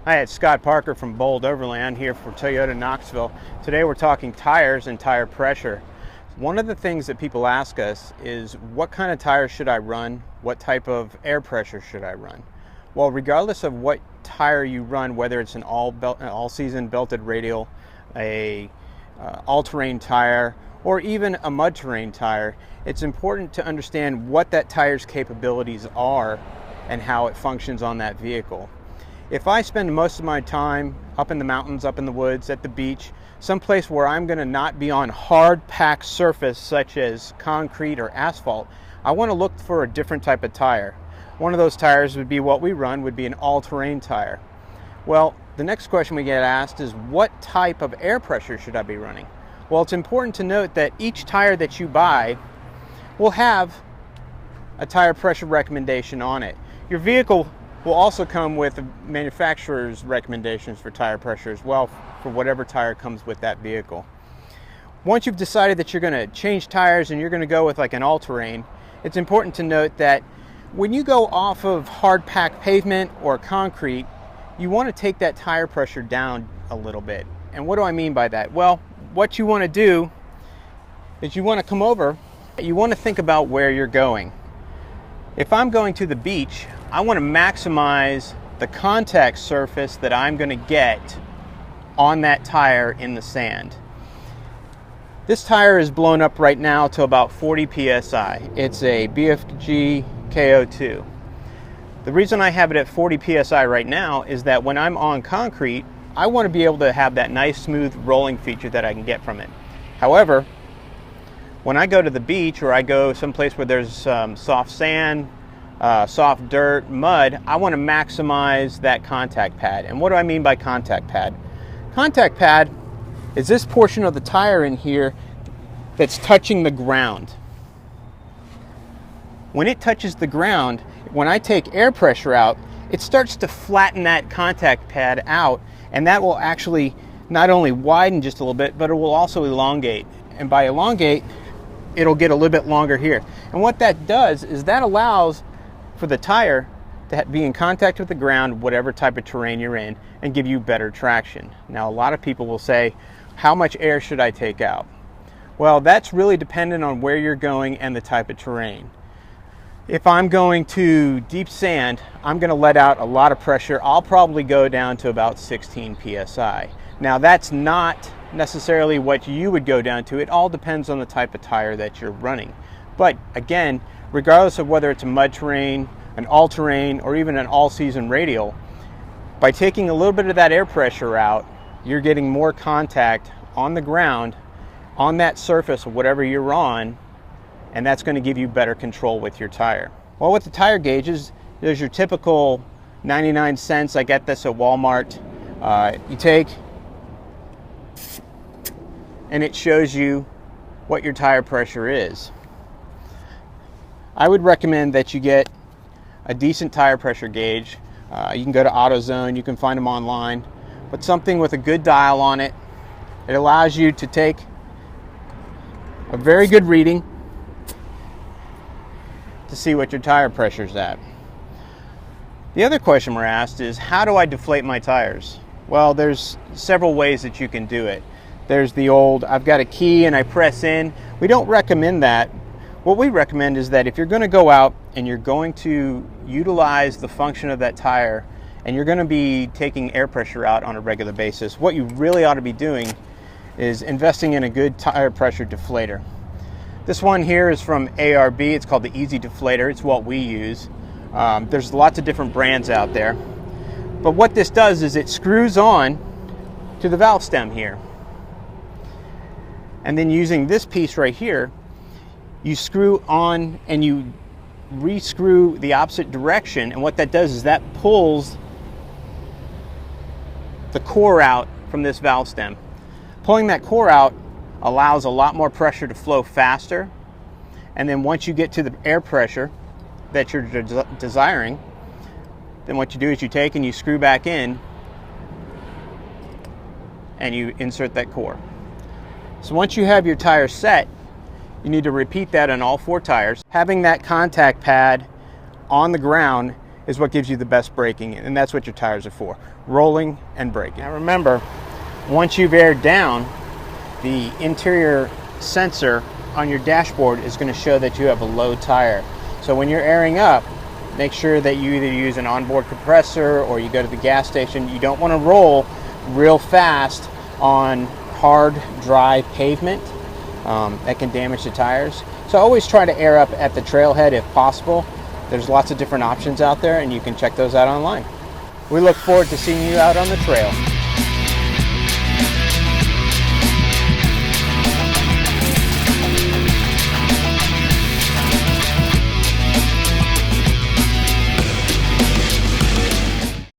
Hi, it's Scott Parker from BOLD Overland here for Toyota Knoxville. Today we're talking tires and tire pressure. One of the things that people ask us is, what kind of tires should I run? What type of air pressure should I run? Well, regardless of what tire you run, whether it's an all-season belted radial, a all-terrain tire, or even a mud-terrain tire, it's important to understand what that tire's capabilities are and how it functions on that vehicle. If I spend most of my time up in the mountains, up in the woods, at the beach, someplace where I'm going to not be on hard packed surface such as concrete or asphalt, I want to look for a different type of tire. One of those tires would be what we run, would be an all-terrain tire. Well, the next question we get asked is, what type of air pressure should I be running? Well, it's important to note that each tire that you buy will have a tire pressure recommendation on it. Your vehicle will also come with the manufacturer's recommendations for tire pressure as well, for whatever tire comes with that vehicle. Once you've decided that you're going to change tires and you're going to go with like an all-terrain, it's important to note that when you go off of hard-packed pavement or concrete, you want to take that tire pressure down a little bit. And what do I mean by that? Well, what you want to do is you want to come over, you want to think about where you're going. If I'm going to the beach, I want to maximize the contact surface that I'm going to get on that tire in the sand. This tire is blown up right now to about 40 psi. It's a BFG KO2. The reason I have it at 40 psi right now is that when I'm on concrete, I want to be able to have that nice smooth rolling feature that I can get from it. However, when I go to the beach or I go someplace where there's soft sand, soft dirt, mud, I want to maximize that contact pad. And what do I mean by contact pad? Contact pad is this portion of the tire in here that's touching the ground. When it touches the ground, when I take air pressure out, it starts to flatten that contact pad out, and that will actually not only widen just a little bit, but it will also elongate. And by elongate, it'll get a little bit longer here. And what that does is that allows for the tire to be in contact with the ground, whatever type of terrain you're in, and give you better traction. Now, a lot of people will say, how much air should I take out? Well, that's really dependent on where you're going and the type of terrain. If I'm going to deep sand, I'm going to let out a lot of pressure. I'll probably go down to about 16 psi. Now, that's not necessarily what you would go down to. It all depends on the type of tire that you're running. But again, regardless of whether it's a mud terrain, an all-terrain, or even an all-season radial, by taking a little bit of that air pressure out, you're getting more contact on the ground, on that surface of whatever you're on, and that's going to give you better control with your tire. Well, with the tire gauges, there's your typical 99 cents. I get this at Walmart. You take, and it shows you what your tire pressure is. I would recommend that you get a decent tire pressure gauge. You can go to AutoZone, you can find them online, but something with a good dial on it. It allows you to take a very good reading to see what your tire pressure is at. The other question we're asked is, how do I deflate my tires? Well, there's several ways that you can do it. There's the old, I've got a key and I press in. We don't recommend that. What we recommend is that if you're going to go out and you're going to utilize the function of that tire and you're going to be taking air pressure out on a regular basis, what you really ought to be doing is investing in a good tire pressure deflator. This one here is from ARB. It's called the Easy Deflator. It's what we use. There's lots of different brands out there. But what this does is it screws on to the valve stem here. And then using this piece right here, you screw on and you re-screw the opposite direction. And what that does is that pulls the core out from this valve stem. Pulling that core out allows a lot more pressure to flow faster, and then once you get to the air pressure that you're desiring, then what you do is you take and you screw back in and you insert that core. So once you have your tire set, you need to repeat that on all four tires. Having that contact pad on the ground is what gives you the best braking, and that's what your tires are for, rolling and braking. Now remember, once you've aired down, the interior sensor on your dashboard is going to show that you have a low tire. So when you're airing up, make sure that you either use an onboard compressor or you go to the gas station. You don't want to roll real fast on hard, dry pavement. That can damage the tires. So always try to air up at the trailhead if possible. There's lots of different options out there, and you can check those out online. We look forward to seeing you out on the trail.